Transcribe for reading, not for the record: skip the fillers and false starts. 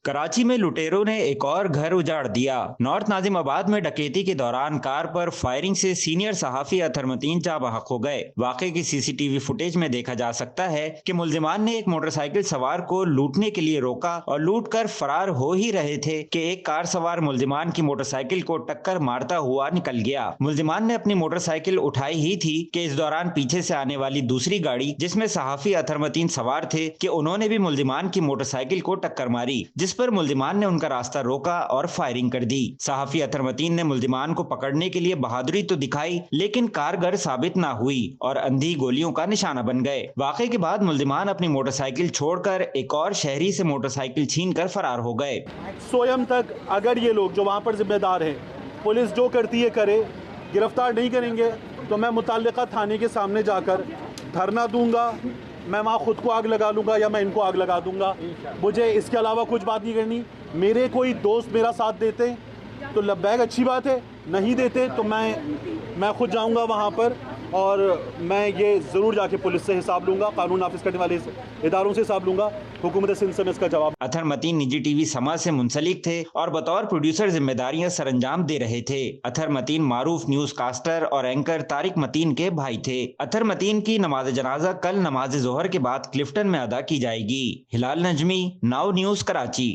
कराची में लुटेरों ने एक और घर उजाड़ दिया। नॉर्थ नाजिमाबाद में डकैती के दौरान कार पर फायरिंग से सीनियर सहाफी अतरमतीन जाँ बहक हो गए। वाकई की सीसीटीवी फुटेज में देखा जा सकता है कि मुल्जिमान ने एक मोटरसाइकिल सवार को लूटने के लिए रोका और लूट कर फरार हो ही रहे थे कि एक कार सवार मुल्जिमान की मोटरसाइकिल को टक्कर मारता हुआ निकल गया। मुल्जिमान ने अपनी मोटरसाइकिल उठाई ही थी कि इस दौरान पीछे से आने वाली दूसरी गाड़ी जिसमें सहाफी अतरमतीन सवार थे कि उन्होंने भी मुल्जिमान की मोटरसाइकिल को टक्कर मारी, जिस पर मुल्जिमान ने उनका रास्ता रोका और फायरिंग कर दी। सहाफी अतरमतीन ने मुल्जिमान को पकड़ने के लिए बहादुरी तो दिखाई, लेकिन कारगर साबित ना हुई और अंधी गोलियों का निशाना बन गए। वाकई के बाद मुल्जिमान अपनी मोटरसाइकिल छोड़कर एक और शहरी से मोटरसाइकिल छीनकर फरार हो गए। सोयम तक अगर ये लोग जो वहाँ पर जिम्मेदार हैं, पुलिस जो करती है करे, गिरफ्तार नहीं करेंगे तो मैं मुतल्लिका थाने के सामने जाकर धरना दूंगा। मैं वहाँ खुद को आग लगा लूँगा या मैं इनको आग लगा दूंगा। मुझे इसके अलावा कुछ बात नहीं करनी। मेरे कोई दोस्त मेरा साथ देते तो लब्बैक, अच्छी बात है, नहीं देते तो मैं खुद जाऊँगा वहाँ पर और मैं ये ज़रूर जाके पुलिस से हिसाब लूँगा, कानून नाफिज करने वाले इदारों से हिसाब लूँगा। हुकूमत सिंध से मैं इसका जवाब। अतरमतीन निजी टीवी समा से मुंसलिक थे और बतौर प्रोड्यूसर जिम्मेदारियां सरंजाम दे रहे थे। अतरमतीन मारूफ न्यूज कास्टर और एंकर तारिक मतीन के भाई थे। अतरमतीन की नमाज जनाजा कल नमाज जोहर के बाद क्लिफ्टन में अदा की जाएगी। हिलाल नजमी, नाउ न्यूज, कराची।